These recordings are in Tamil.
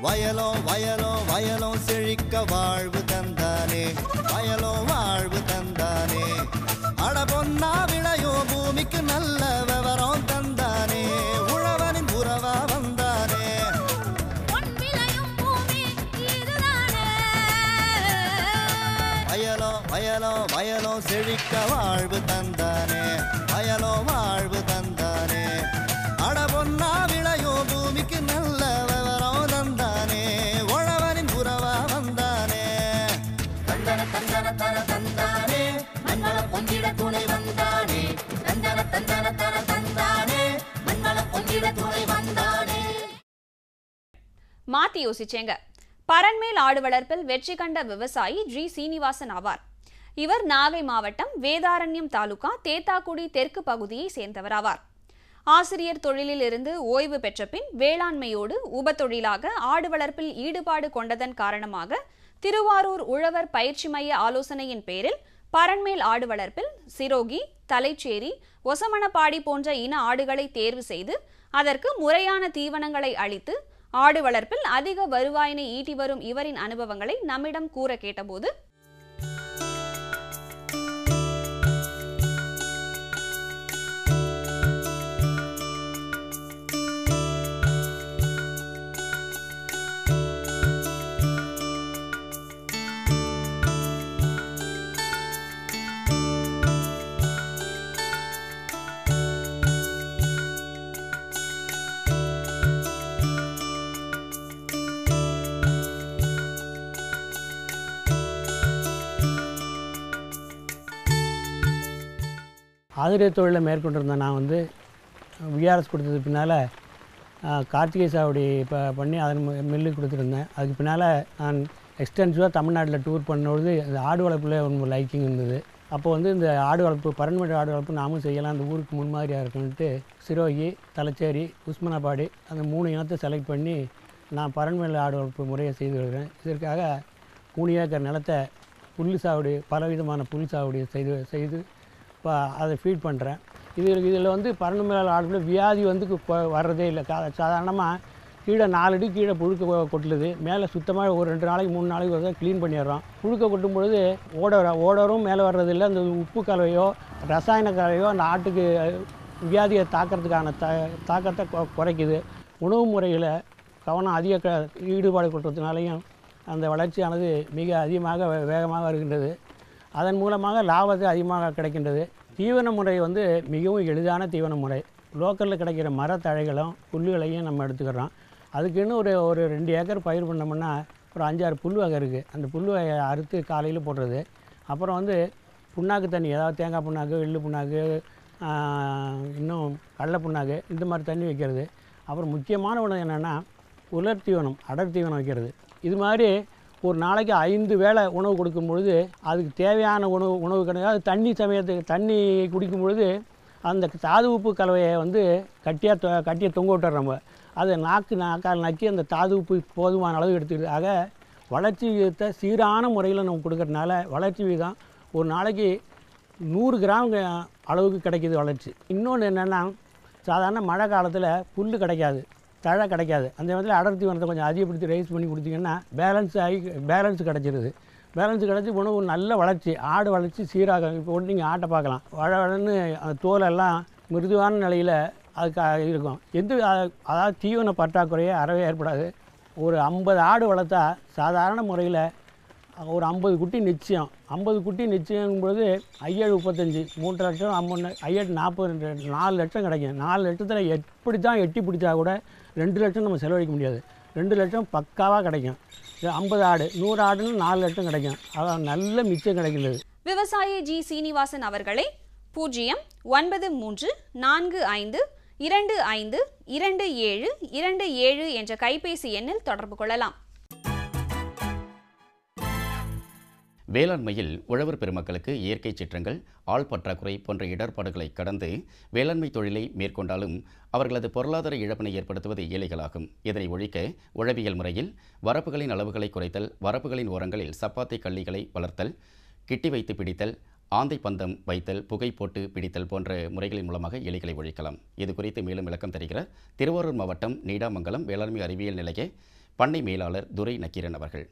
வயலோ வயலோ வயலோ செழிக்க வாழ்வு தந்தானே, வயலோ வாழ்வு தந்தானே. அட பொன்னா விளையோ பூமிக்கு நல்ல விவரம் தந்தானே, உழவனின் உறவா வந்தானே. வயலோ வயலோ வயலோ செழிக்க வாழ்வு தந்தானே, வயலோ வாழ்வு தந்தானே. அட பொன்னா விளையோ பூமிக்கு நல்ல விவரம் தந்தானே, உழவனின் உறவா வந்தானே. தந்தன தந்தன தன தந்தானே, மண்வள பொங்கிட துணை வந்தானே. தந்தன தந்தன தன தந்தானே, மண்வள பொங்கிட துணை வந்தானே. மாத்தி யோசிச்சேங்க. பரண்மேல் ஆடு வளர்ப்பில் வெற்றி கண்ட விவசாயி ஜி சீனிவாசன் ஆவார். இவர் நாகை மாவட்டம் வேதாரண்யம் தாலுகா தேத்தாக்குடி தெற்கு பகுதியை சேர்ந்தவராவார். ஆசிரியர் தொழிலில் இருந்து ஓய்வு பெற்ற பின் வேளாண்மையோடு உபத்தொழிலாக ஆடு வளர்ப்பில் ஈடுபாடு கொண்டதன் காரணமாக திருவாரூர் உழவர் பயிற்சி மைய ஆலோசனையின் பேரில் பரண்மேல் ஆடு வளர்ப்பில் சிரோகி, தலைச்சேரி, ஒசமணப்பாடி போன்ற இன ஆடுகளை தேர்வு செய்து அதற்கு முறையான தீவனங்களை அளித்து ஆடு வளர்ப்பில் அதிக வருவாயினை ஈட்டி வரும் இவரின் அனுபவங்களை நம்மிடம் கூற கேட்டபோது, ஆசிரியர் தொழிலை மேற்கொண்டிருந்தேன். நான் வந்து விஆர்எஸ் கொடுத்தது பின்னால் கார்த்திகை சாவடி பண்ணி அதன் மில்லுக்கு கொடுத்துருந்தேன். அதுக்கு பின்னால் நான் எக்ஸ்டென்சிவாக தமிழ்நாட்டில் டூர் பண்ணும்பொழுது இந்த ஆடு வளர்ப்பில் ஒரு லைக்கிங் இருந்தது. அப்போ வந்து இந்த ஆடு வளர்ப்பு, பரண்மேல் ஆடு வளர்ப்பு நாமும் செய்யலாம், அந்த ஊருக்கு முன்மாதிரியாக இருக்குன்ட்டு சிரோகி, தலைச்சேரி, உஸ்மனாபாடி அந்த 3 இனத்தை செலக்ட் பண்ணி நான் பரண்மேல் ஆடு வளர்ப்பு முறையை செய்து வருகிறேன். இதற்காக 3 ஏக்கர் நிலத்தை புல் சாவடி, பலவிதமான புல் சாவடி செய்து இப்போ அதை ஃபீட் பண்ணுறேன். இதில் வந்து பரண்மேல் ஆடுகளில் வியாதி வந்து வர்றதே இல்லை. சாதாரணமாக கீழே 4 அடி கீழே புழுக்க கொட்டுலுது. மேலே சுத்தமாக ஒரு 2 நாளைக்கு 3 நாளைக்கு ஒரு க்ளீன் பண்ணிடுறோம். புழுக்க கொட்டும் பொழுது ஓடரும் மேலே வர்றதில்லை. அந்த உப்பு கலவையோ ரசாயன கலவையோ அந்த ஆட்டுக்கு வியாதியை தாக்கிறதுக்கான தாக்கத்தை குறைக்குது. உணவு முறையில் கவனம் அதிக ஈடுபாடு கொள்றதுனாலையும் அந்த வளர்ச்சியானது மிக அதிகமாக வேகமாக வருகின்றது. அதன் மூலமாக லாபத்தை அதிகமாக கிடைக்கின்றது. தீவன முறை வந்து மிகவும் எளிதான தீவன முறை. லோக்கலில் கிடைக்கிற மரத்தழைகளும் புல்லுகளையும் நம்ம எடுத்துக்கிறோம். அதுக்குன்னு ஒரு 2 ஏக்கர் பயிர் பண்ணோம்னா ஒரு 5-6 புல் வகை இருக்குது. அந்த புல் வகையை அறுத்து காலையில் போடுறது. அப்புறம் வந்து புண்ணாக்கு தண்ணி, அதாவது தேங்காய் புண்ணாக்கு, எள்ளு புண்ணாக்கு, இன்னும் கடலை புண்ணாக்கு, இந்த மாதிரி தண்ணி வைக்கிறது. அப்புறம் முக்கியமான ஒன்று என்னென்னா உலர் தீவனம், அடர் தீவனம் வைக்கிறது. இது மாதிரி ஒரு நாளைக்கு 5 வேளை உணவு கொடுக்கும் பொழுது அதுக்கு தேவையான உணவு கிடையாது. தண்ணி குடிக்கும் பொழுது அந்த தாது உப்பு கலவையை வந்து கட்டியாக தொங்க விட்டுறோம். நம்ம அதை நாக்கால் நக்கி அந்த தாது உப்பு போதுமான அளவு எடுத்துக்கிட்டு, ஆக வளர்ச்சி விகிதத்தை சீரான முறையில் நம்ம கொடுக்கறதுனால வளர்ச்சி விகிதம் ஒரு நாளைக்கு 100 கிராம் அளவுக்கு கிடைக்கிது வளர்ச்சி. இன்னொன்று என்னென்னா, சாதாரண மழை காலத்தில் புல் கிடைக்காது, தழை கிடைக்காது. அந்த நேரத்தில் அடர் தீவனத்தை கொஞ்சம் அதிகப்படுத்தி ரைஸ் பண்ணி கொடுத்தீங்கன்னா பேலன்ஸ் கிடச்சிருது. பேலன்ஸ் கிடச்சி உணவு நல்ல வளர்ச்சி, ஆடு வளர்ச்சி சீராக. இப்போ நீங்கள் ஆட்டை பார்க்கலாம், வளன்னு அந்த தோலெல்லாம் மிருதுவான நிலையில் அதுக்கு இருக்கும். அதாவது தீவன பற்றாக்குறையே அறவே ஏற்படாது. ஒரு 50 ஆடு வளர்த்தா சாதாரண முறையில் ஒரு 50 குட்டி நிச்சயம். 50 குட்டி நிச்சயங்கும்போது 5735 3 லட்சம், 5740 4 லட்சம் கிடைக்கும். 4 லட்சத்தில் எப்படி தான் எட்டி பிடிச்சா கூட 2 லட்சம் நம்ம செலவழிக்க முடியாது. 2 லட்சம் பக்காவாக கிடைக்கும். 50 ஆடு 100 ஆடுன்னு 4 லட்சம் கிடைக்கும். அதான் நல்ல மிச்சம் கிடைக்கிறது. விவசாயி ஜி சீனிவாசன் அவர்களை 09345252727 என்ற கைபேசி எண்ணில் தொடர்பு கொள்ளலாம். வேளாண்மையில் உழவர் பெருமக்களுக்கு இயற்கை சீற்றங்கள், ஆள் பற்றாக்குறை போன்ற இடர்பாடுகளை கடந்து வேளாண்மை தொழிலை மேற்கொண்டாலும் அவர்களது பொருளாதார இழப்பினை ஏற்படுத்துவது ஏழைகளாகும். இதனை ஒழிக்க உழவியல் முறையில் வரப்புகளின் அளவுகளை குறைத்தல், வரப்புகளின் ஓரங்களில் சப்பாத்தி கள்ளிகளை வளர்த்தல், கிட்டி வைத்து பிடித்தல், ஆந்தை பந்தம் வைத்தல், புகை போட்டு பிடித்தல் போன்ற முறைகளின் மூலமாக எலிகளை ஒழிக்கலாம். இது குறித்து மேலும் விளக்கம் தருகிறார் திருவாரூர் மாவட்டம் நீடாமங்கலம் வேளாண்மை அறிவியல் நிலைய பண்ணை மேலாளர் துரை நக்கீரன் அவர்கள்.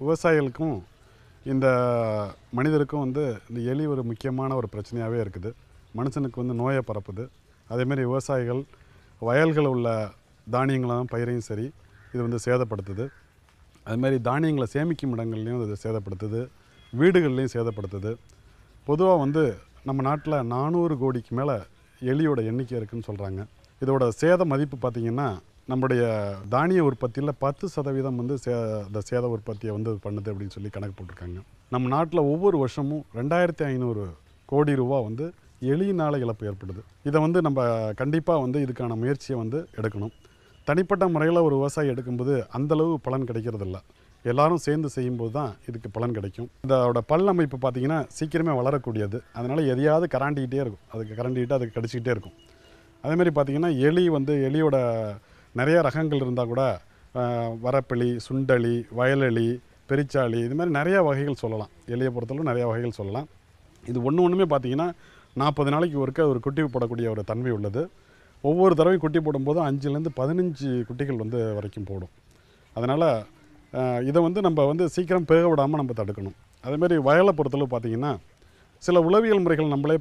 விவசாயிகளுக்கும் இந்த மனிதருக்கும் இந்த எலி ஒரு முக்கியமான ஒரு பிரச்சனையாகவே இருக்குது. மனுஷனுக்கு நோயை பரப்புது. அதேமாரி விவசாயிகள் வயல்களில் உள்ள தானியங்களும் பயிரையும் சரி இது சேதப்படுத்துது. அதுமாரி தானியங்களை சேமிக்கும் இடங்கள்லையும் இது சேதப்படுத்துது, வீடுகள்லையும் சேதப்படுத்துது. பொதுவாக நம்ம நாட்டில் 400 கோடிக்கு மேலே எலியோட எண்ணிக்கை இருக்குதுன்னு சொல்கிறாங்க. இதோட சேத மதிப்பு பார்த்திங்கன்னா நம்முடைய தானிய உற்பத்தியில் 10% இந்த சேத உற்பத்தியை பண்ணுது அப்படின்னு சொல்லி கணக்கு போட்டிருக்காங்க. நம்ம நாட்டில் ஒவ்வொரு வருஷமும் 2500 கோடி ரூபா எலியினால் இழப்பு ஏற்படுது. இதை நம்ம கண்டிப்பாக இதுக்கான முயற்சியை எடுக்கணும். தனிப்பட்ட முறையில் ஒரு விவசாயி எடுக்கும்போது அந்தளவு பலன் கிடைக்கிறதில்ல. எல்லாரும் சேர்ந்து செய்யும்போது தான் இதுக்கு பலன் கிடைக்கும். இதோட பல் அமைப்பு பார்த்திங்கன்னா சீக்கிரமே வளரக்கூடியது. அதனால் எதையாவது கராண்டிக்கிட்டே இருக்கும், அதுக்கு கடிச்சிக்கிட்டே இருக்கும். அதேமாதிரி பார்த்திங்கன்னா எலியோட நிறைய ரகங்கள் இருந்தால் கூட வரப்பெளி, சுண்டலி, வயலெளி, பெரிச்சாளி, இது மாதிரி நிறையா வகைகள் சொல்லலாம். எலியை பொறுத்தளவு நிறையா வகைகள் சொல்லலாம். இது ஒன்றுமே பார்த்திங்கன்னா 40 நாளைக்கு ஒரு குட்டி போடக்கூடிய ஒரு தன்மை உள்ளது. ஒவ்வொரு தடவையும் குட்டி போடும்போது 5லேருந்து 15 குட்டிகள் வரைக்கும் போடும். அதனால் இதை நம்ம சீக்கிரம் பேக விடாமல் நம்ம தடுக்கணும். அதேமாதிரி வயலை பொறுத்தளவு பார்த்திங்கன்னா சில உளவியல் முறைகள் நம்மளே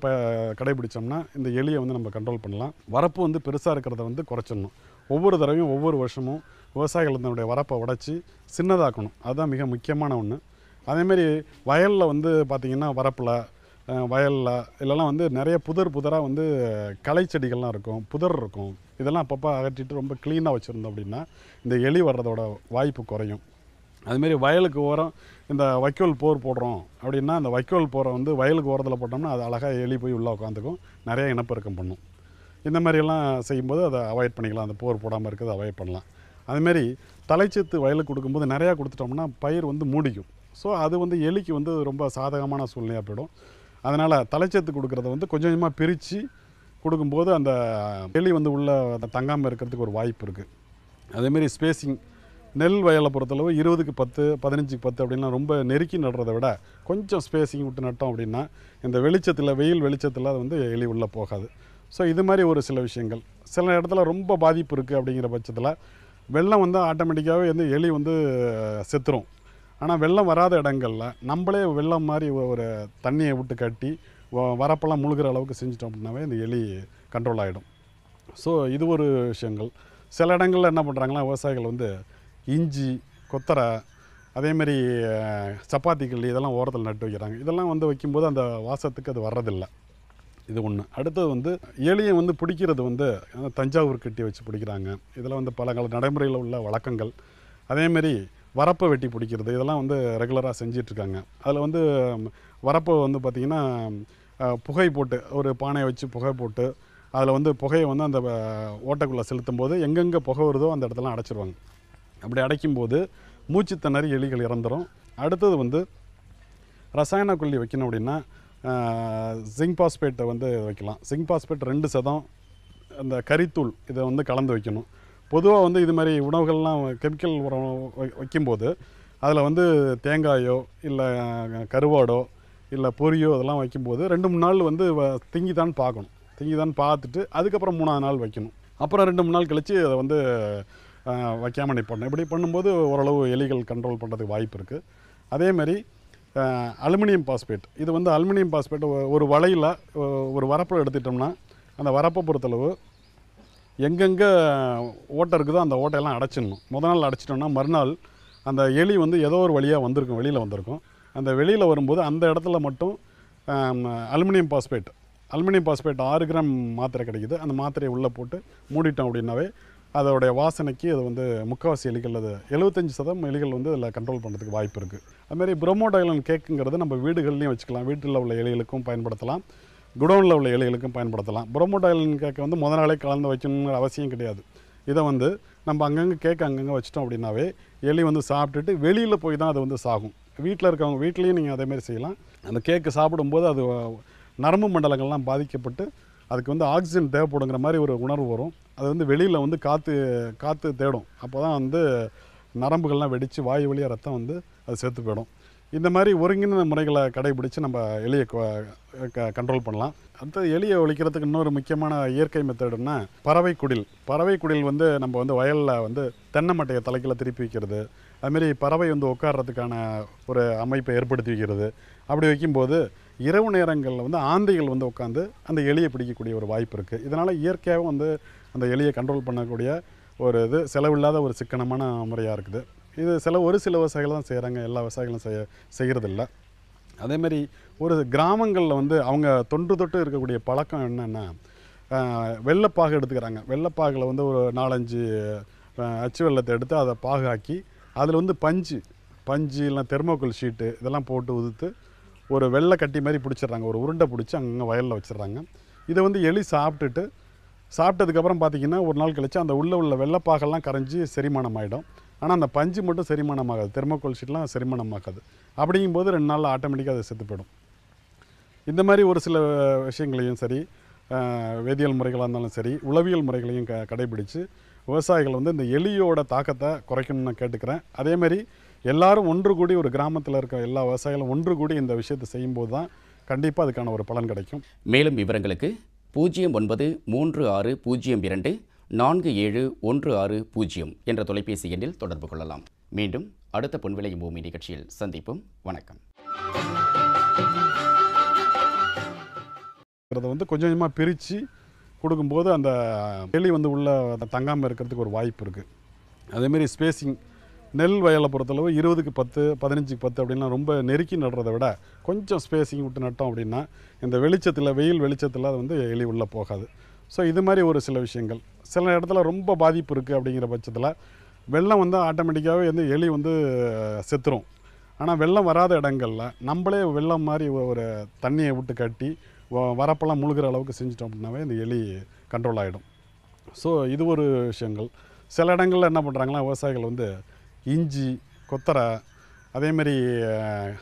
கடைபிடிச்சோம்னா இந்த எலியை நம்ம கண்ட்ரோல் பண்ணலாம். வரப்பு பெருசாக இருக்கிறத குறைச்சிடணும். ஒவ்வொரு தடவையும் ஒவ்வொரு வருஷமும் விவசாயிகள் தன்னுடைய வரப்பை உடைச்சி சின்னதாக்கணும். அதுதான் மிக முக்கியமான ஒன்று. அதேமாரி வயலில் பார்த்திங்கன்னா வரப்பில் வயலில் இல்லைலாம் நிறைய புதராக களை செடிகள்லாம் இருக்கும், புதர் இருக்கும். இதெல்லாம் அப்பப்போ அகற்றிட்டு ரொம்ப க்ளீனாக வச்சுருந்தோம் அப்படின்னா இந்த எலி வர்றதோட வாய்ப்பு குறையும். அதுமாரி வயலுக்கு ஓரம் இந்த வைக்கோல் போர் போடுறோம் அப்படின்னா அந்த வைக்கோல் போரை வயலுக்கு ஓரத்தில் போட்டோம்னா அது அழகாக எலி போய் உள்ளே உட்காந்துக்கும், நிறைய இனப்பெருக்கம் பண்ணும். இந்த மாதிரியெல்லாம் செய்யும்போது அதை அவாய்ட் பண்ணிக்கலாம். அந்த போர் போடாமல் இருக்கிறது அவாய்ட் பண்ணலாம். அதுமாரி தலைச்சத்து வயலுக்கு கொடுக்கும்போது நிறையா கொடுத்துட்டோம்னா பயிர் மூடிக்கும். ஸோ அது எலிக்கு ரொம்ப சாதகமான சூழ்நிலையாக போயிடும். அதனால் தலைச்சத்து கொடுக்குறத கொஞ்சம் கொஞ்சமாக பிரித்து கொடுக்கும்போது அந்த எலி உள்ளே தங்காமல் இருக்கிறதுக்கு ஒரு வாய்ப்பு இருக்குது. அதேமாரி ஸ்பேஸிங் நெல் வயலை பொறுத்தளவு 20க்கு 10, 15க்கு 10 அப்படின்னா ரொம்ப நெருக்கி நடுறதை விட கொஞ்சம் ஸ்பேஸிங் விட்டு நட்டோம் அப்படின்னா இந்த வெயில் வெளிச்சத்தில் அது எலி உள்ளே போகாது. ஸோ இது மாதிரி ஒரு சில விஷயங்கள். சில இடத்துல ரொம்ப பாதிப்பு இருக்குது அப்படிங்கிற பட்சத்தில் வெள்ளம் ஆட்டோமேட்டிக்காகவே எலி செத்துரும். ஆனால் வெள்ளம் வராத இடங்களில் நம்மளே வெள்ளம் மாதிரி ஒரு தண்ணியை விட்டு கட்டி வரப்பெல்லாம் முழுகிற அளவுக்கு செஞ்சிட்டோம் அப்படின்னாவே இந்த எலி கண்ட்ரோல் ஆகிடும். ஸோ இது ஒரு விஷயங்கள். சில இடங்களில் என்ன பண்ணுறாங்கன்னா விவசாயிகள் இஞ்சி, கொத்தரை, அதேமாரி சப்பாத்தி கிள்ளி இதெல்லாம் ஓரத்தில் நட்டு வைக்கிறாங்க. இதெல்லாம் வைக்கும்போது அந்த வாசத்துக்கு அது வர்றதில்லை. இது ஒன்று. அடுத்தது எலியை பிடிக்கிறது தஞ்சாவூர் கட்டி வச்சு பிடிக்கிறாங்க. இதெல்லாம் பல நடைமுறையில் உள்ள வழக்கங்கள். அதேமாரி வரப்பை வெட்டி பிடிக்கிறது இதெல்லாம் ரெகுலராக செஞ்சிட்ருக்காங்க. அதில் வரப்பை பார்த்திங்கன்னா புகை போட்டு ஒரு பானையை வச்சு புகை போட்டு அதில் புகையை அந்த ஓட்டைக்குள்ளே செலுத்தும் போது எங்கெங்கே புகை வருதோ அந்த இடத்துல அடைச்சிருவாங்க. அப்படி அடைக்கும்போது மூச்சு திணறி எலிகள் இறந்துடும். அடுத்தது ரசாயன கொல்லி வைக்கணும் அப்படின்னா ஜிங்க் பாஸ்பேட்டை வைக்கலாம். ஜிங்க் பாஸ்பேட் 2% அந்த கரித்தூள் இதை கலந்து வைக்கணும். பொதுவாக இது மாதிரி உணவுகள்லாம் கெமிக்கல் உரம் வைக்கும்போது அதில் தேங்காயோ இல்லை கருவாடோ இல்லை பொரியோ அதெல்லாம் வைக்கும்போது 2-3 நாள் திங்கிதான் பார்க்கணும். திங்கிதான் பார்த்துட்டு அதுக்கப்புறம் 3ஆவது நாள் வைக்கணும். அப்புறம் 2-3 நாள் கழித்து அதை வைக்காமல் நிற்படணும். இப்படி பண்ணும்போது ஓரளவு எலிகள் கண்ட்ரோல் பண்ணுறதுக்கு வாய்ப்பு இருக்குது. அதேமாதிரி அலுமினியம் பாஸ்பேட் இது அலுமினியம் பாஸ்பேட் ஒரு வலையில் ஒரு வரப்பை எடுத்துட்டோம்னா அந்த வரப்பை பொறுத்தளவு எங்கெங்கே ஓட்டை இருக்குதோ அந்த ஓட்டையெல்லாம் அடைச்சிடணும். முதல் நாள் அடைச்சிட்டோம்னா மறுநாள் அந்த எலி ஏதோ ஒரு வழியாக வந்திருக்கும், வெளியில் வந்திருக்கும். அந்த வெளியில் வரும்போது அந்த இடத்துல மட்டும் அலுமினியம் பாஸ்பேட் 6 கிராம் மாத்திரை கிடைக்குது. அந்த மாத்திரையை உள்ளே போட்டு மூடிட்டோம் அப்படின்னாவே அதோடைய வாசனைக்கு அது முக்கால்வாசி எலிகள் அது 75% எலிகள் அதில் கண்ட்ரோல் பண்ணுறதுக்கு வாய்ப்பு இருக்குது. அதுமாதிரி புரோமோடைலன் கேக்குங்கிறது நம்ம வீடுகள்லையும் வச்சுக்கலாம். வீட்டில் உள்ள எலிகளுக்கும் பயன்படுத்தலாம், குடோனில் உள்ள எலிகளுக்கும் பயன்படுத்தலாம். புரோமோடைலன் கேக்கை முதல் நாளே கலந்து வைக்கணுங்கிற அவசியம் கிடையாது. இதை நம்ம அங்கங்கே கேக்கு அங்கங்கே வச்சிட்டோம் அப்படின்னாவே எலி சாப்பிட்டுட்டு வெளியில் போய் தான் அது சாகும். வீட்டில் இருக்கவங்க வீட்லேயும் நீங்கள் அதேமாதிரி செய்யலாம். அந்த கேக்கு சாப்பிடும்போது அது நரம்பு மண்டலங்கள்லாம் பாதிக்கப்பட்டு அதுக்கு வந்து ஆக்சிஜன் தேவைப்படுங்கிற மாதிரி ஒரு உணர்வு வரும். அது வந்து வெளியில் வந்து காற்று தேடும். அப்போ தான் வந்து நரம்புகள்லாம் வெடித்து வாயு வழியாக ரத்தம் வந்து அது செத்து போயிடும். இந்த மாதிரி ஒருங்கிணைந்த முறைகளை கடைபிடித்து நம்ம எலியை கண்ட்ரோல் பண்ணலாம். அடுத்து எலியை ஒழிக்கிறதுக்கு இன்னொரு முக்கியமான இயற்கை மெத்தடுன்னா பறவை குடில் வந்து நம்ம வந்து வயலில் வந்து தென்னை மட்டையை தலைக்கில் திருப்பி வைக்கிறது, அதுமாரி பறவை வந்து உட்கார்றதுக்கான ஒரு அமைப்பை ஏற்படுத்தி வைக்கிறது. அப்படி வைக்கும்போது இரவு நேரங்களில் வந்து ஆந்தைகள் வந்து உட்காந்து அந்த எலியை பிடிக்கக்கூடிய ஒரு வாய்ப்பு இருக்குது. இதனால் இயற்கையாக வந்து அந்த எலியை கண்ட்ரோல் பண்ணக்கூடிய ஒரு இது செலவில்லாத ஒரு சிக்கனமான முறையாக இருக்குது. இது ஒரு சில விவசாயிகள் தான் செய்கிறாங்க, எல்லா விவசாயிகளும் செய்கிறதில்ல. அதேமாரி ஒரு கிராமங்களில் வந்து அவங்க தொன்று இருக்கக்கூடிய பழக்கம் என்னென்னா வெள்ளைப்பாகு எடுத்துக்கிறாங்க. வெள்ளைப்பாகில் வந்து ஒரு 4-5 அச்சு வெள்ளத்தை எடுத்து அதை பாகாக்கி அதில் வந்து பஞ்சு இல்லை தெர்மோக்கோல் ஷீட்டு இதெல்லாம் போட்டு உதுத்து ஒரு வெள்ளை கட்டி மாதிரி பிடிச்சிட்றாங்க. ஒரு உருண்டை பிடிச்சி அங்கே வயலில் வச்சிடுறாங்க. இதை வந்து எலி சாப்பிட்டதுக்கப்புறம் பார்த்திங்கன்னா ஒரு நாள் கழித்து அந்த உள்ள வெள்ளைப்பாகெல்லாம் கரைஞ்சி செரிமானம் ஆகிடும். ஆனால் அந்த பஞ்சு மட்டும் செரிமானம் ஆகாது, தெர்மோக்கோல் ஷீட்லாம் செரிமானம் ஆகாது. அப்படிங்கும்போது 2 நாளில் ஆட்டோமேட்டிக்காக அது செத்து போயிடும். இந்த மாதிரி ஒரு சில விஷயங்களையும் சரி, வேதியியல் முறைகளாக இருந்தாலும் சரி, உளவியல் முறைகளையும் கடைபிடித்து விவசாயிகள் வந்து இந்த எலியோட தாக்கத்தை குறைக்கணும்னு நான் கேட்டுக்கிறேன். அதேமாதிரி எல்லாரும் ஒன்று கூடி, ஒரு கிராமத்தில் இருக்க எல்லா விவசாயிகளும் ஒன்று கூடி இந்த விஷயத்தை செய்யும்போது தான் கண்டிப்பாக அதுக்கான ஒரு பலன் கிடைக்கும். மேலும் விவரங்களுக்கு 0936024716 என்ற தொலைபேசி எண்ணில் தொடர்பு கொள்ளலாம். மீண்டும் அடுத்த பொன்விளையும் பூமி நிகழ்ச்சியில் சந்திப்போம். வணக்கம். அதை வந்து கொஞ்சம் கொஞ்சமாக பிரித்து கொடுக்கும்போது அந்த எலி வந்து உள்ள தங்காமல் இருக்கிறதுக்கு ஒரு வாய்ப்பு இருக்குது. அதேமாரி ஸ்பேசிங் நெல் வயலை பொறுத்தளவு 20க்கு 10, 15க்கு 10 அப்படின்லாம் ரொம்ப நெருக்கி நடுறதை விட கொஞ்சம் ஸ்பேசிங் விட்டு நட்டோம் அப்படின்னா இந்த வெயில் வெளிச்சத்தில் அது வந்து எலி உள்ளே போகாது. ஸோ இது மாதிரி ஒரு சில விஷயங்கள். சில இடத்துல ரொம்ப பாதிப்பு இருக்குது அப்படிங்கிற பட்சத்தில் வெள்ளம் வந்து ஆட்டோமேட்டிக்காகவே வந்து எலி வந்து செத்துரும். ஆனால் வெள்ளம் வராத இடங்களில் நம்மளே வெள்ளம் மாதிரி ஒரு தண்ணியை விட்டு கட்டி வரப்பெல்லாம் முழுகிற அளவுக்கு செஞ்சிட்டோம் அப்படின்னாவே இந்த எலி கண்ட்ரோல் ஆகிடும். ஸோ இது ஒரு விஷயங்கள். சில இடங்களில் என்ன பண்ணுறாங்கன்னா விவசாயிகள் வந்து இஞ்சி, கொத்தரை, அதேமாரி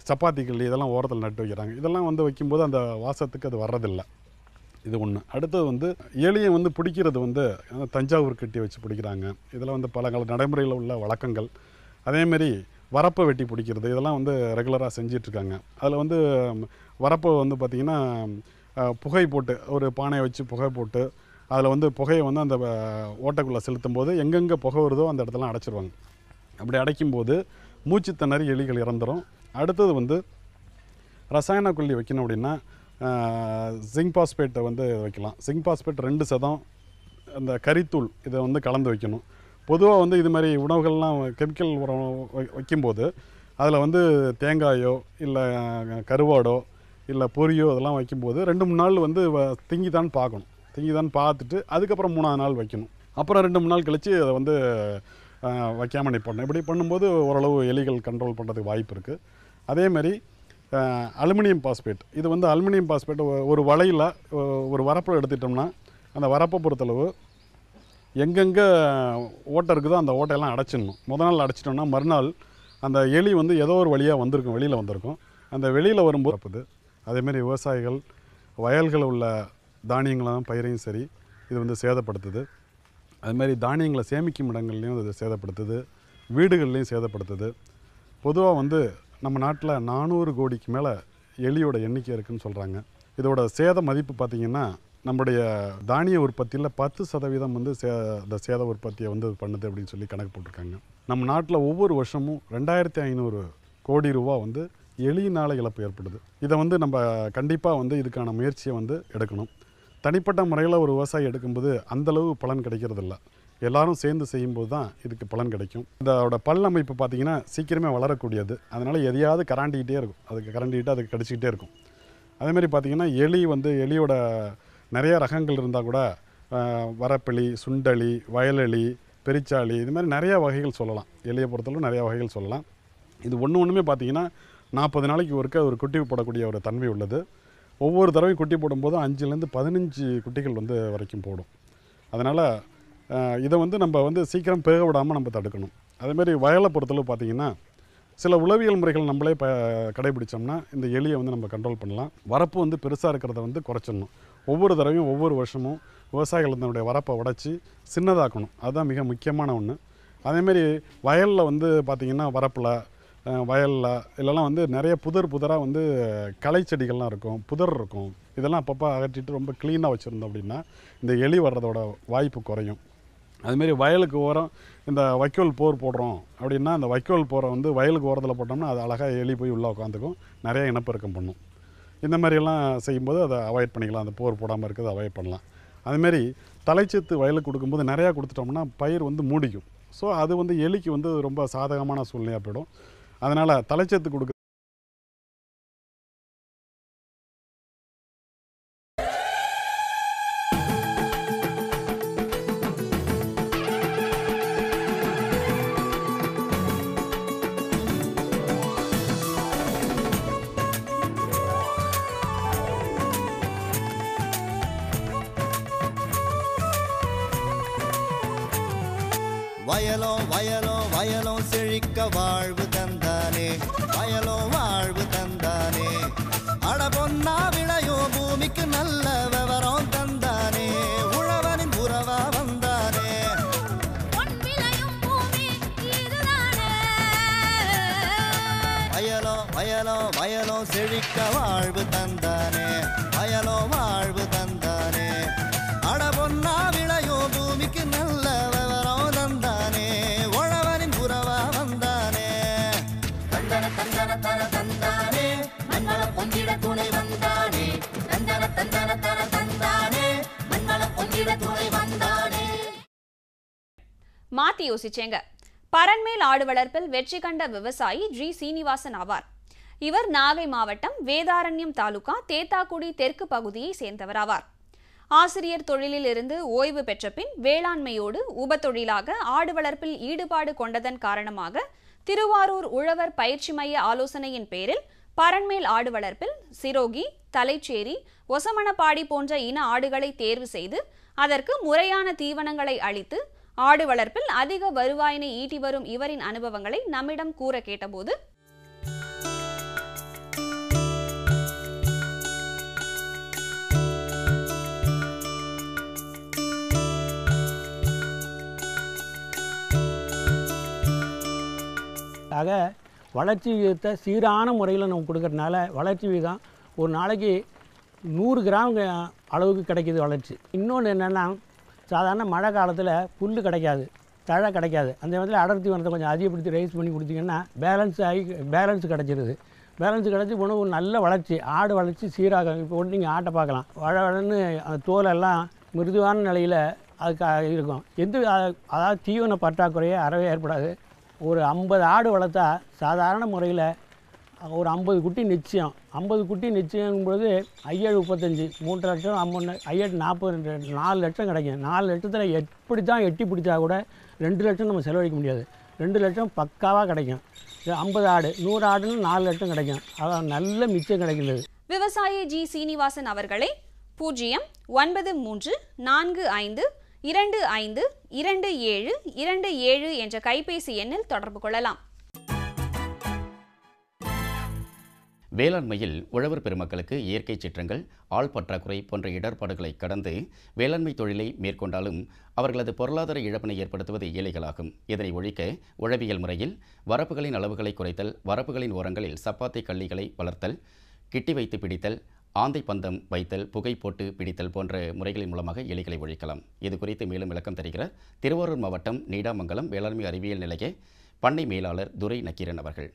சப்பாத்தி கிள்ளி இதெல்லாம் ஓரத்தில் நட்டு வைக்கிறாங்க. இதெல்லாம் வந்து வைக்கும்போது அந்த வாசத்துக்கு அது வர்றதில்லை. இது ஒன்று. அடுத்தது வந்து எலியை வந்து பிடிக்கிறது வந்து தஞ்சாவூர் கட்டி வச்சு பிடிக்கிறாங்க. இதெல்லாம் வந்து பல நடைமுறையில் உள்ள வழக்கங்கள். அதேமாரி வரப்பை வெட்டி பிடிக்கிறது இதெல்லாம் வந்து ரெகுலராக செஞ்சிட்ருக்காங்க. அதில் வந்து வரப்பை வந்து பார்த்திங்கன்னா புகை போட்டு ஒரு பானையை வச்சு புகை போட்டு அதில் வந்து புகையை வந்து அந்த ஓட்டைக்குள்ளே செலுத்தும் போது எங்கெங்கே புகை வருதோ அந்த இடத்துல அடைச்சிருவாங்க. அப்படி அடைக்கும்போது மூச்சு திணறி எலிகள் இறந்துடும். அடுத்தது வந்து ரசாயன கொல்லி வைக்கணும் அப்படின்னா ஜிங்க் பாஸ்பேட்டை வந்து வைக்கலாம். ஜிங்க் பாஸ்பேட் 2% அந்த கரித்தூள் இதை வந்து கலந்து வைக்கணும். பொதுவாக வந்து இது மாதிரி உணவுகள்லாம் கெமிக்கல் உரம் வைக்கும்போது அதில் வந்து தேங்காயோ இல்லை கருவாடோ இல்லை பொரியோ அதெல்லாம் வைக்கும்போது 2-3 நாள் வந்து திங்கிதான் பார்த்துட்டு அதுக்கப்புறம் 3ஆவது நாள் வைக்கணும். அப்புறம் 2-3 நாள் கழித்து அதை வந்து வைக்காமல் நிற்படணும். இப்படி பண்ணும்போது ஓரளவு எலிகள் கண்ட்ரோல் பண்ணுறதுக்கு வாய்ப்பு இருக்குது. அதேமாதிரி அலுமினியம் பாஸ்பேட், இது வந்து அலுமினியம் பாஸ்பேட் ஒரு வலையில் ஒரு வரப்பை எடுத்துட்டோம்னா அந்த வரப்பை பொறுத்தளவு எங்கெங்கே ஓட்டை இருக்குதோ அந்த ஓட்டையெல்லாம் அடைச்சிடணும். நாள் அடைச்சிட்டோம்னா மறுநாள் அந்த எலி வந்து ஏதோ ஒரு வழியாக வெளியில் வந்திருக்கும். அந்த வெளியில் வரும்போது அதேமாரி விவசாயிகள் வயல்களில் உள்ள தானியங்களும் பயிரையும் சரி இது வந்து சேதப்படுத்துது. அதுமாதிரி தானியங்களை சேமிக்கும் இடங்கள்லையும் இது சேதப்படுத்துது, வீடுகள்லையும் சேதப்படுத்துது. பொதுவாக வந்து நம்ம நாட்டில் 400 கோடிக்கு மேலே எலியோட எண்ணிக்கை இருக்குதுன்னு சொல்கிறாங்க. இதோட சேத மதிப்பு பார்த்திங்கன்னா நம்முடைய தானிய உற்பத்தியில் 10% வந்து இந்த சேத உற்பத்தியை வந்து பண்ணுது அப்படின்னு சொல்லி கணக்கு போட்டிருக்காங்க. நம்ம நாட்டில் ஒவ்வொரு வருஷமும் 2500 கோடி ரூபா வந்து எலியினால் இழப்பு ஏற்படுது. இதை வந்து நம்ம கண்டிப்பாக வந்து இதுக்கான முயற்சியை வந்து எடுக்கணும். தனிப்பட்ட முறையில் ஒரு விவசாயி எடுக்கும்போது அந்தளவு பலன் கிடைக்கிறதில்ல. எல்லாரும் சேர்ந்து செய்யும்போது தான் இதுக்கு பலன் கிடைக்கும். இதோட பல் அமைப்பு பார்த்திங்கன்னா சீக்கிரமே வளரக்கூடியது. அதனால் எதையாவது கராண்டிக்கிட்டே இருக்கும், அதுக்கு கடிச்சிக்கிட்டே இருக்கும். அதேமாதிரி பார்த்திங்கன்னா எலியோட நிறைய ரகங்கள் இருந்தால் கூட வரப்பெளி, சுண்டலி, வயலெலி, பெரிச்சாளி இது மாதிரி நிறையா வகைகள் சொல்லலாம். எலியை பொறுத்தளவு நிறையா வகைகள் சொல்லலாம். இது ஒன்றுமே பார்த்திங்கன்னா 40 நாளைக்கு ஒருக்க ஒரு குட்டி போடக்கூடிய ஒரு தன்மை உள்ளது. ஒவ்வொரு தடவையும் குட்டி போடும்போது 5லேருந்து 15 குட்டிகள் வந்து வரைக்கும் போடும். அதனால் இதை வந்து நம்ம வந்து சீக்கிரம் பேக விடாமல் நம்ம தடுக்கணும். அதேமாதிரி வயலை பொறுத்தளவு பார்த்திங்கன்னா சில உளவியல் முறைகள் நம்மளே கடைபிடிச்சோம்னா இந்த எலியை வந்து நம்ம கண்ட்ரோல் பண்ணலாம். வரப்பு வந்து பெருசாக இருக்கிறத வந்து குறைச்சிடணும். ஒவ்வொரு தடவையும் ஒவ்வொரு வருஷமும் விவசாயிகள் தன்னுடைய வரப்பை உடைச்சி சின்னதாக்கணும். அதுதான் மிக முக்கியமான ஒன்று. அதேமாரி வயலில் வந்து பார்த்திங்கன்னா வரப்பில் வயலில் இல்லைலாம் வந்து நிறைய புதராக வந்து களை செடிகள்லாம் இருக்கும், புதர் இருக்கும். இதெல்லாம் அப்பப்போ அகற்றிட்டு ரொம்ப க்ளீனாக வச்சுருந்தோம் அப்படின்னா இந்த எலி வர்றதோட வாய்ப்பு குறையும். அதுமாரி வயலுக்கு ஓரம் இந்த வைக்கோல் போர் போடுறோம் அப்படின்னா அந்த வைக்கோல் போரை வந்து வயலுக்கு ஓரத்தில் போட்டோம்னா அது அழகாக எலி போய் உள்ளே உட்காந்துக்கும், நிறைய இனப்பெருக்கம் பண்ணும். இந்த மாதிரியெல்லாம் செய்யும்போது அதை அவாய்ட் பண்ணிக்கலாம். அந்த போர் போடாமல் இருக்கிறது அவாய்ட் பண்ணலாம். அதுமாரி தலைச்சத்து வயலுக்கு கொடுக்கும்போது நிறையா கொடுத்துட்டோம்னா பயிர் வந்து மூடிக்கும். ஸோ அது வந்து எலிக்கு வந்து ரொம்ப சாதகமான சூழ்நிலையாக போயிடும். அதனால் தலைச்சத்து கொடுக்க வயலோ வயலோ வயலோ செழிக்க வாழ்வு தந்தானே, வயலோ வாழ்வு தந்தானே. அட பொன்னா விளையோ பூமிக்கு நல்ல விவரம் தந்தானே, உழவனின் உறவா வந்தானே. வயலோ வயலோ வயலோ செழிக்க வாழ்வு தந்தானே, வயலோ வாழ்வு தந்தானே. அட பொன்னா விளையோ பூமிக்கு நல்ல விவரம் தந்தானே, உழவனின் உறவா வந்தானே. தந்தன தந்தன தன தந்தானே, மண்வள பொங்கிட துணை வந்தானே. தந்தன தந்தன தன தந்தானே, மண்வள பொங்கிட துணை வந்தானே. மாத்தி யோசிச்சேங்க. பரன்மேல் ஆடு வளர்ப்பில் வெற்றி கண்ட விவசாயி ஜி சீனிவாசன் ஆவார். இவர் நாகை மாவட்டம் வேதாரண்யம் தாலுகா தேத்தாக்குடி தெற்கு பகுதியை சேர்ந்தவராவார். ஆசிரியர் தொழிலில் இருந்து ஓய்வு பெற்ற பின் வேளாண்மையோடு உபத்தொழிலாக ஆடு வளர்ப்பில் ஈடுபாடு கொண்டதன் காரணமாக திருவாரூர் உழவர் பயிற்சி மைய ஆலோசனையின் பேரில் பரன்மேல் ஆடு வளர்ப்பில் சிரோகி, தலைச்சேரி, ஒசமணப்பாடி போன்ற இன ஆடுகளை தேர்வு செய்து அதற்கு முறையான தீவனங்களை அளித்து ஆடு வளர்ப்பில் அதிக வருவாயினை ஈட்டி வரும் இவரின் அனுபவங்களை நம்மிடம் கூற கேட்டபோது, ஆக வளர்ச்சி விகிதத்தை சீரான முறையில் நம்ம கொடுக்கறதுனால வளர்ச்சி விகிதம் ஒரு நாளைக்கு 100 கிராம் அளவுக்கு கிடைக்கிது வளர்ச்சி. இன்னொன்று என்னென்னா, சாதாரண மழை காலத்தில் புல் கிடைக்காது, தழை கிடைக்காது. அந்த நேரத்தில் அடர்த்தி வனத்தை கொஞ்சம் அதிகப்படுத்தி ரைஸ் பண்ணி கொடுத்தீங்கன்னா பேலன்ஸ் கிடச்சிருது. பேலன்ஸ் கிடச்சி போனால் ஒரு நல்ல வளர்ச்சி, ஆடு வளர்ச்சி சீராக. இப்போ ஒன்று நீங்கள் ஆட்டை பார்க்கலாம், வளன்னு அந்த தோலெல்லாம் மிருதுவான நிலையில் அதுக்கு இருக்கும். அதாவது தீவன பற்றாக்குறையே அறவே ஏற்படாது. ஒரு 50 ஆடு வளர்த்தா சாதாரண முறையில் ஒரு 50 குட்டி நிச்சயம். 50 குட்டி நிச்சயங்கும்போது 5735 3 லட்சம், 5740 4 லட்சம் கிடைக்கும். 4 லட்சத்தில் எப்படி தான் எட்டி பிடிச்சா கூட 2 லட்சம் நம்ம செலவழிக்க முடியாது. 2 லட்சம் பக்காவாக கிடைக்கும். 50 ஆடு 100 ஆடுன்னு 4 லட்சம் கிடைக்கும். அதான் நல்ல மிச்சம் கிடைக்கிறது. விவசாயி ஜி சீனிவாசன் அவர்களை 09345252727 என்ற கைபேசி எண்ணில் தொடர்பு கொள்ளலாம். வேளாண்மையில் உழவர் பெருமக்களுக்கு இயற்கை சீற்றங்கள், ஆள் பற்றாக்குறை போன்ற இடர்பாடுகளை கடந்து வேளாண்மை தொழிலை மேற்கொண்டாலும் அவர்களது பொருளாதார இழப்பினை ஏற்படுத்துவது ஏழைகளாகும். இதனை ஒழிக்க உழவியல் முறையில் வரப்புகளின் அளவுகளை குறைத்தல், வரப்புகளின் ஓரங்களில் சப்பாத்தி கள்ளிகளை வளர்த்தல், கிட்டி வைத்து பிடித்தல், ஆந்தை பந்தம் வைத்தல், புகை போட்டு பிடித்தல் போன்ற முறைகளின் மூலமாக எலிகளை ஒழிக்கலாம். இது குறித்து மேலும் விளக்கம் தருகிறார் திருவாரூர் மாவட்டம் நீடாமங்கலம் வேளாண்மை அறிவியல் நிலைய பண்ணை மேலாளர் துரை நக்கீரன் அவர்கள்.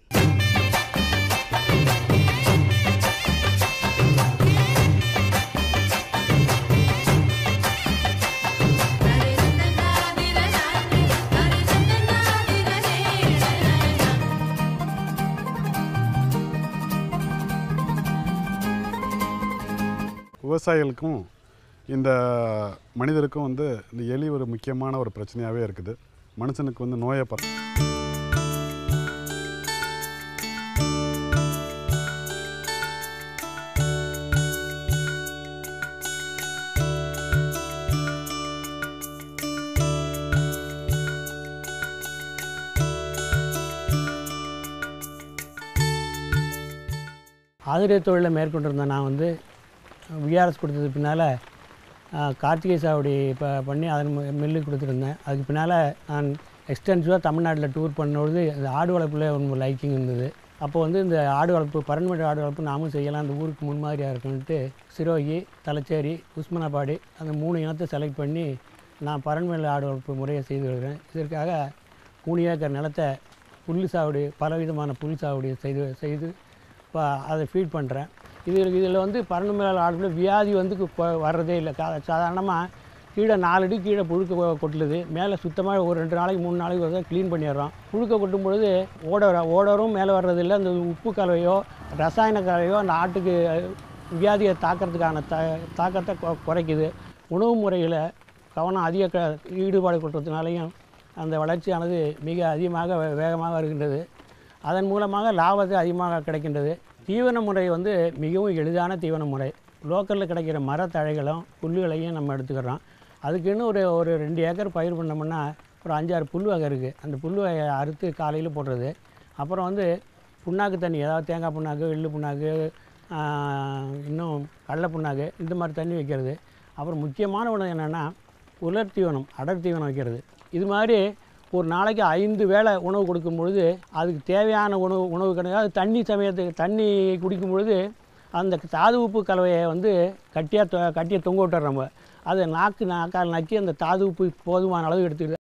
விவசாயிகளுக்கும் இந்த மனிதருக்கும் வந்து இந்த எலி ஒரு முக்கியமான ஒரு பிரச்சனையாகவே இருக்குது. மனுஷனுக்கு வந்து நோயை ஆசிரியர் தொழிலை மேற்கொண்டிருந்தேன். நான் வந்து விஆர்எஸ் கொடுத்தது பின்னால் கார்த்திகை சாவடி பண்ணி அதன் மில்லுக்கு கொடுத்துருந்தேன். அதுக்கு பின்னால் நான் எக்ஸ்டென்சிவாக தமிழ்நாட்டில் டூர் பண்ணும்பொழுது இந்த ஆடு வளர்ப்பில் ஒரு லைக்கிங் இருந்தது. அப்போ வந்து இந்த ஆடு வளர்ப்பு பரண்மேடு ஆடு வளர்ப்பு நாமும் செய்யலாம், அந்த ஊருக்கு முன்மாதிரியாக இருக்குன்ட்டு சிரோகி, தலச்சேரி, உஸ்மனாபாடி அந்த 3 இனத்தை செலக்ட் பண்ணி நான் பரண்மேடு ஆடு வளர்ப்பு முறையை செய்து வருகிறேன். இதற்காக 3 ஏக்கர் நிலத்தை புல் சாவடி, பலவிதமான புல் சாவடி செய்து இப்போ அதை ஃபீட் பண்ணுறேன். இதில் வந்து பரண்மேடு ஆடுகளில் வியாதி வந்து வர்றதே இல்லை. சாதாரணமாக கீழே 4 அடி கீழே புழுக்க கொட்டுலுது, மேலே சுத்தமாக ஒரு 2 நாளைக்கு 3 நாளைக்கு ஒரு க்ளீன் பண்ணிடுறோம். புழுக்க கொட்டும் பொழுது ஓடரும் மேலே வர்றதில்லை. அந்த உப்பு கலவையோ ரசாயன கலவையோ அந்த ஆட்டுக்கு வியாதியை தாக்கிறதுக்கான தாக்கத்தை குறைக்குது. உணவு முறையில் கவனம் அதிக ஈடுபாடு கொட்டுறதுனாலையும் அந்த வளர்ச்சியானது மிக அதிகமாக வேகமாக வருகின்றது. அதன் மூலமாக லாபத்தை அதிகமாக கிடைக்கின்றது. தீவன முறை வந்து மிகவும் எளிதான தீவன முறை. லோக்கலில் கிடைக்கிற மரத்தழைகளும் புல்லுகளையும் நம்ம எடுத்துக்கிறோம். அதுக்குன்னு ஒரு 2 ஏக்கர் பயிர் பண்ணோம்னா ஒரு 5-6 புல் வகை இருக்குது. அந்த புல் வகையை அறுத்து காலையில் போடுறது. அப்புறம் வந்து புண்ணாக்கு தண்ணி, ஏதாவது தேங்காய் புண்ணாக்கு, எள்ளு புண்ணாக்கு, இன்னும் கடலை புண்ணாக்கு, இந்த மாதிரி தண்ணி வைக்கிறது. அப்புறம் முக்கியமான உணவு என்னென்னா உலர் தீவனம், அடர் தீவனம் வைக்கிறது. இது மாதிரி ஒரு நாளைக்கு 5 வேளை உணவு கொடுக்கும் பொழுது அதுக்கு தேவையான உணவு கிடையாது. தண்ணி குடிக்கும் பொழுது அந்த தாது உப்பு கலவையை வந்து கட்டியாக தொங்க விட்டுறோம். நம்ம அதை நாக்கால் நக்கி அந்த தாது உப்பு போதுமான அளவு எடுத்துக்கிட்டு